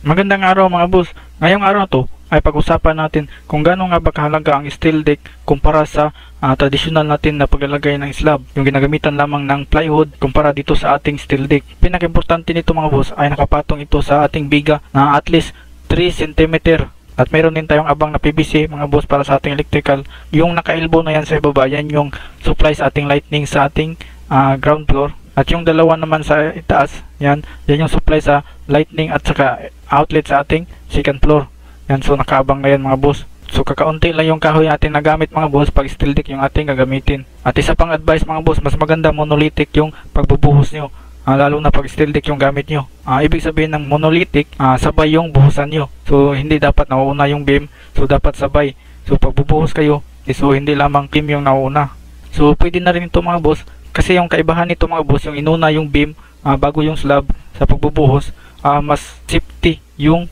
Magandang araw mga boss. Ngayong araw to ay pag-usapan natin kung gaano nga ba kahalaga ang steel deck kumpara sa traditional natin na paglalagay ng slab, yung ginagamitan lamang ng plywood kumpara dito sa ating steel deck. Pinaka-importante nito mga boss ay nakapatong ito sa ating biga na at least 3 cm. At mayroon din tayong abang na PVC mga boss para sa ating electrical. Yung naka-elbow na yan sa ibaba, yan yung supply sa ating lightning sa ating ground floor. At yung dalawa naman sa itaas, yan yung supply sa lightning at saka outlet sa ating second floor. Yan, so nakaabang na yan mga boss. So kakaunti lang yung kahoy natin nagamit mga boss pag steel deck yung ating gagamitin. At isa pang advice mga boss, mas maganda monolithic yung pagbubuhos nyo. Lalo na pag steel deck yung gamit nyo. Ibig sabihin ng monolithic, sabay yung buhusan nyo. So hindi dapat nauuna yung beam, so dapat sabay. So pagbubuhos kayo, so hindi lamang beam yung nauuna. So pwede na rin ito mga boss. Kasi yung kaibahan nito mga boss, yung inuna yung beam bago yung slab sa pagbubuhos, mas safety yung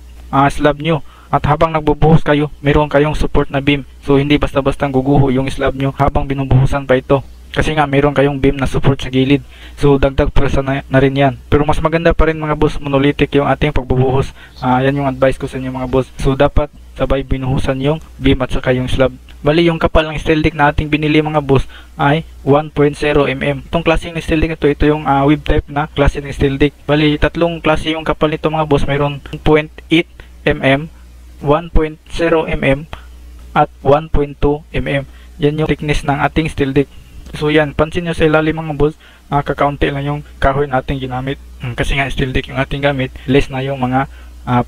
slab nyo. At habang nagbubuhos kayo, meron kayong support na beam. So hindi basta-bastang guguho yung slab nyo habang binubuhusan pa ito. Kasi nga meron kayong beam na support sa gilid. So dagdag presa na rin yan. Pero mas maganda pa rin mga boss, monolithic yung ating pagbubuhos. Yan yung advice ko sa inyo mga boss. So dapat sabay binuhusan yung beam at saka yung slab. Bali yung kapal ng steel deck na ating binili mga boss ay 1.0 mm. Itong klase ng steel deck ito yung web type na klase ng steel deck. Bali tatlong klase yung kapal nito mga boss. Mayroon 0.8 mm, 1.0 mm at 1.2 mm. Yan yung thickness ng ating steel deck. So yan, pansin nyo sa ilalim mga boss, kakaunti lang yung kahoy nating ginamit. Kasi nga steel deck yung ating gamit, less na yung mga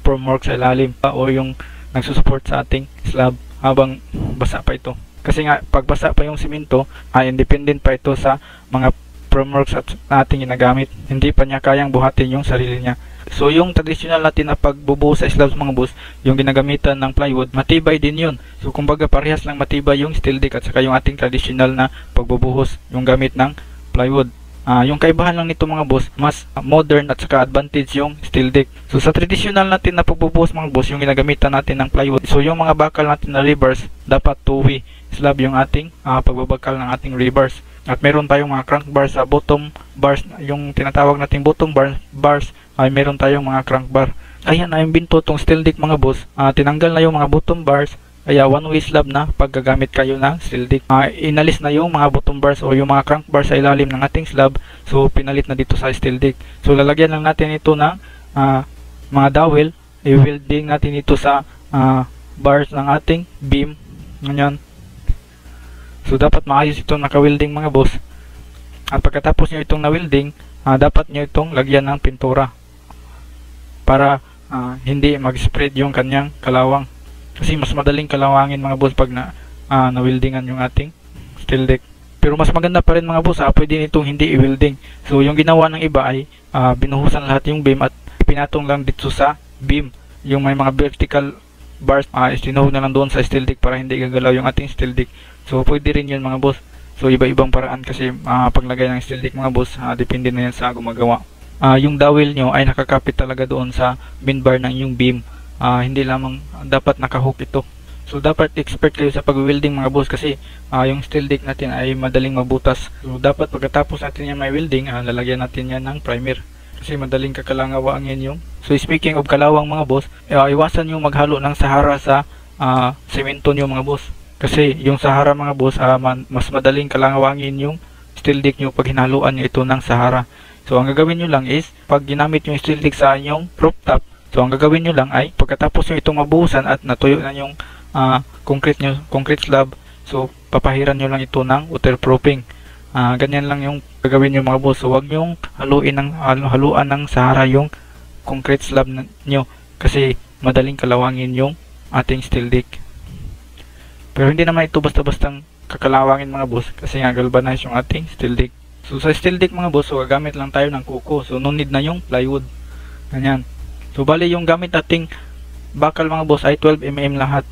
formwork sa ilalim o yung nagsusupport sa ating slab habang basa pa ito. Kasi nga pag basa pa yung simento, independent pa ito sa mga formworks at ating ginagamit. Hindi pa niya kayang buhatin yung sarili niya. So yung traditional natin na pagbubuhos sa slabs mga boss, yung ginagamitan ng plywood, matibay din yun. So kumbaga parehas lang matibay yung steel deck at saka yung ating traditional na pagbubuhos, yung gamit ng plywood. Yung kaibahan lang nito mga boss, mas modern at saka advantage yung steel deck. So sa traditional natin na pagbubuhos mga boss, yung ginagamitan natin ng plywood, so yung mga bakal natin na rebars, dapat 2-way slab yung ating pagbabakal ng ating rebars. At meron tayong mga crank bars sa bottom bars, yung tinatawag nating bottom bars ay meron tayong mga crank bar. Ayan ay yung binto tong steel deck mga boss. Tinanggal na yung mga bottom bars, kaya one-way slab na paggagamit kayo ng steel deck. Inalis na yung mga bottom bars o yung mga crank bars sa ilalim ng ating slab, so pinalit na dito sa steel deck. So lalagyan lang natin ito ng mga dowel, i-welding natin ito sa bars ng ating beam. Ganyan. So dapat maayos itong naka-welding mga boss. At pagkatapos nyo itong na-welding, dapat nyo itong lagyan ng pintura para hindi mag-spread yung kanyang kalawang. Kasi mas madaling kalawangin mga boss pag na-weldingan yung ating steel deck. Pero mas maganda pa rin mga boss, pwede nitong hindi i-welding. So yung ginawa ng iba ay binuhusan lahat yung beam at pinatong lang dito sa beam. Yung may mga vertical bars, isinuhog na lang doon sa steel deck para hindi gagalaw yung ating steel deck. So pwede rin yun mga boss. So iba-ibang paraan kasi paglagay ng steel deck mga boss, depende na yan sa gumagawa. Yung dowel nyo ay nakakapit talaga doon sa main bar ng yung beam. Hindi lamang dapat nakahook ito. So dapat expert kayo sa pag-welding mga boss kasi yung steel deck natin ay madaling mabutas. So dapat pagkatapos natin yan may welding, lalagyan natin yan ng primer. Kasi madaling kakalangawangin yung. So speaking of kalawang mga boss, iwasan yung maghalo ng sahara sa semento nyo mga boss. Kasi yung sahara mga boss, mas madaling kalangawangin yung steel deck nyo pag hinaluan nyo ito ng sahara. So ang gagawin nyo lang is, pag ginamit yung steel deck sa inyong rooftop, so ang gagawin nyo lang ay, pagkatapos nyo itong mabuhusan at natuyo na yung concrete slab, so papahiran nyo lang ito ng waterproofing. Ganyan lang yung gagawin nyo mga boss. So huwag nyo haluan ng sahara yung concrete slab nyo kasi madaling kalawangin yung ating steel deck. Pero hindi naman ito basta-bastang kakalawangin mga boss kasi nga galvanize yung ating steel deck. So sa steel deck mga boss, so gagamit lang tayo ng kuko. So no need na yung plywood. Ganyan. So bali yung gamit nating bakal mga boss ay 12 mm lahat.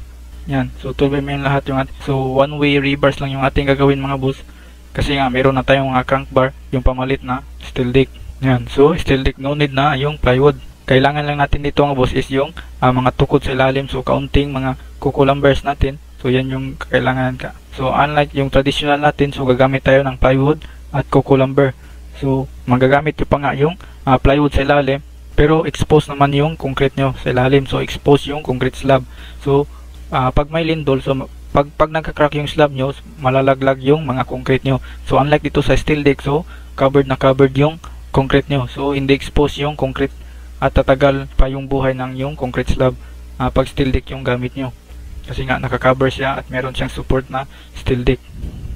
Yan. So 12 mm lahat yung ating. So one-way rebars lang yung ating gagawin mga boss. Kasi nga meron na tayong mga crank bar, yung pamalit na steel deck. Yan. So steel deck, no need na yung plywood. Kailangan lang natin dito mga boss is yung mga tukod sa ilalim. So kaunting mga kuko lumbers natin. So yan yung kailangan ka. So unlike yung traditional natin, so gagamit tayo ng plywood at kuko lumber. So magagamit ko pa nga yung plywood sa ilalim pero expose naman yung concrete nyo sa ilalim. So expose yung concrete slab. So pag may lindol, so pag nagka-crack yung slab nyo, malalaglag yung mga concrete nyo. So unlike dito sa steel deck, so covered yung concrete nyo. So hindi expose yung concrete at tatagal pa yung buhay ng yung concrete slab pag steel deck yung gamit nyo. Kasi nga naka-cover siya at meron siyang support na steel deck.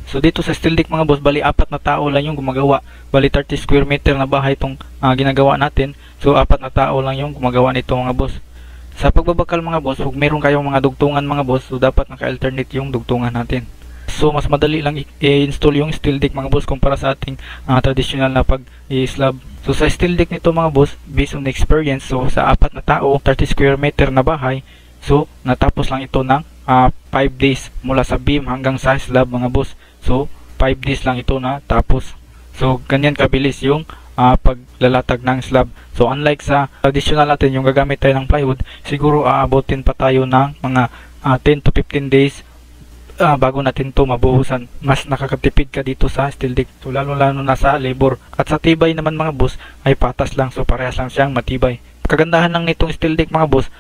So dito sa steel deck mga boss, bali 4 na tao lang yung gumagawa. Bali 30 square meter na bahay itong ginagawa natin. So 4 na tao lang yung gumagawa nito mga boss. Sa pagbabakal mga boss, kung meron kayong mga dugtungan mga boss, so dapat naka-alternate yung dugtungan natin. So mas madali lang i-install yung steel deck mga boss kumpara sa ating traditional na pag-i-slab. So sa steel deck nito mga boss, based on experience, so sa 4 na tao, 30 square meter na bahay, so natapos lang ito ng 5 days mula sa beam hanggang sa slab mga boss. So 5 days lang ito na tapos. So ganyan kabilis yung paglalatag ng slab. So unlike sa traditional natin yung gagamit tayo ng plywood, siguro aabotin pa tayo ng mga 10 to 15 days bago natin to mabuhusan. Mas nakakatipid ka dito sa steel deck. So lalo na sa labor. At sa tibay naman mga boss ay patas lang. So parehas lang siyang matibay. Kagandahan ng nitong steel deck mga boss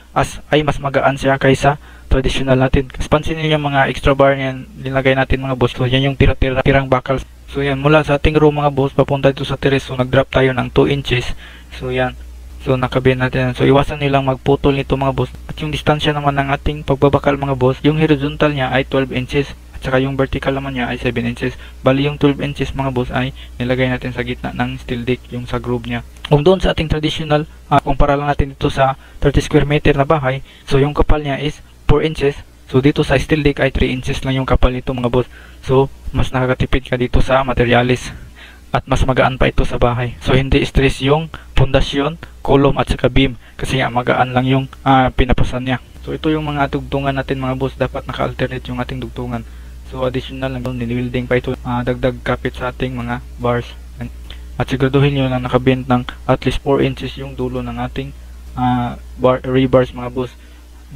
ay mas magaan siya kaysa traditional natin. Kasi pansinin niyo yung mga extra bar niyan nilagay natin mga boss. So yan yung tirang bakal. So yan, mula sa ating room mga boss papunta dito sa terrace. So nag-drop tayo ng 2 inches. So yan. So nakabihan natin. So iwasan nilang magputol nito mga boss. At yung distansya naman ng ating pagbabakal mga boss, yung horizontal niya ay 12 inches. At saka yung vertical naman niya ay 7 inches. Bali yung 12 inches mga boss ay nilagay natin sa gitna ng steel deck, yung sa groove niya. Kung doon sa ating traditional, kumpara lang natin ito sa 30 square meter na bahay. So yung kapal niya is 4 inches. So dito sa steel deck ay 3 inches lang yung kapal nito mga boss. So mas nakakatipid ka dito sa materialis. At mas magaan pa ito sa bahay. So hindi stress yung pundasyon, column at saka beam. Kasi nga magaan lang yung pinapasan niya. So ito yung mga dugtungan natin mga boss. Dapat naka-alternate yung ating dugtungan. So additional lang doon, niliwilding pa ito. Dagdag kapit sa ating mga bars. At siguraduhin nyo na nakabend ng at least 4 inches yung dulo ng ating rebars mga boss.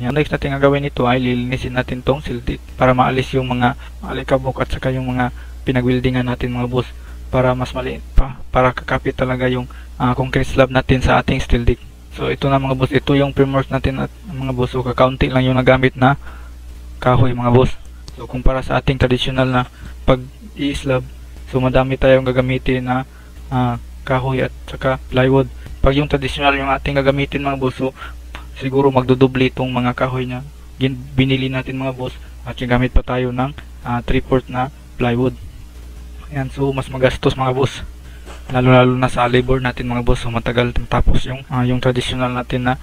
Yan. Next natin gagawin ito ay lilinisin natin tong steel deck para maalis yung mga alikabok at saka yung mga pinagwildingan natin mga boss. Para mas maliit pa, para kakapit talaga yung concrete slab natin sa ating steel deck. So ito na mga boss, ito yung framework natin at mga boss. So kakaunti lang yung nagamit na kahoy mga boss. So kumpara sa ating traditional na pag-i-slab, so madami tayong gagamitin na kahoy at saka plywood. Pag yung traditional yung ating gagamitin mga boss, so siguro magdodobli itong mga kahoy na binili natin mga boss. At yung gamit pa tayo ng 3/4 na plywood. Yan, so mas magastos mga boss. Lalo na sa labor natin mga boss. So matagal tapos yung traditional natin na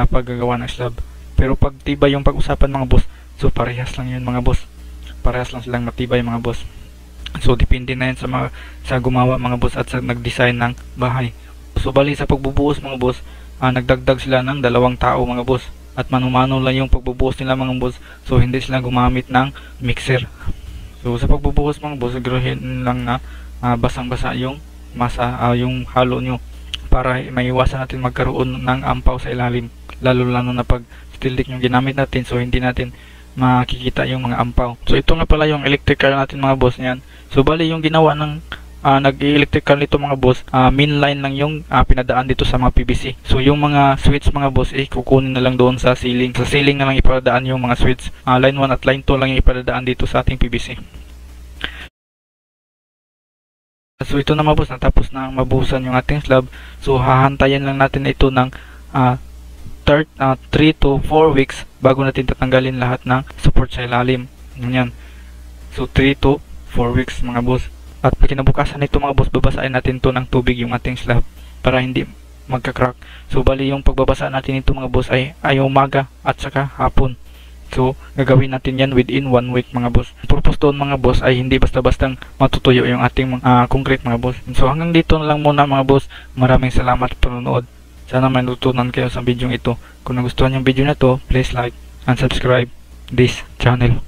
paggagawa ng slab. Pero pag tibay yung pag-usapan mga boss, so parehas lang yun mga boss. Parehas lang silang matibay mga boss. So depende na yan sa gumawa mga boss at sa nag-design ng bahay. So bali sa pagbubuhos mga boss, nagdagdag sila ng 2 tao mga boss. At mano-mano lang yung pagbubuhos nila mga boss. So hindi sila gumamit ng mixer. So sa pagbubuhos mga boss, siguraduhin lang na basang-basa yung masa, yung halo nyo para maiwasan natin magkaroon ng ampaw sa ilalim. Lalo na pag steel deck yung ginamit natin, so hindi natin makikita yung mga ampaw. So ito nga pala yung electrical natin mga boss niyan. So bali yung ginawa ng nag-electrical nito mga boss, main line lang yung pinadaan dito sa mga PVC. So yung mga switch mga boss kukunin na lang doon sa ceiling. Sa ceiling na lang ipadadaan yung mga switch. Line 1 at line 2 lang yung ipadadaan dito sa ating PVC. So ito na mga boss, natapos na mabuhusan yung ating slab. So hahantayin lang natin ito ng 3 to 4 weeks bago natin tatanggalin lahat ng support sa ilalim. Yan. So 3 to 4 weeks mga boss. At pag kinabukasan nito mga boss, babasahin natin to ng tubig yung ating slab para hindi magka-crack. So bali yung pagbabasa natin ito mga boss ay umaga at saka hapon. So gagawin natin yan within 1 week mga boss. Ang purpose doon mga boss ay hindi basta-bastang matutuyo yung ating concrete mga boss. So hanggang dito na lang muna mga boss. Maraming salamat sa panonood. Sana may natutunan kayo sa video ito. Kung nagustuhan yung video na to, please like and subscribe this channel.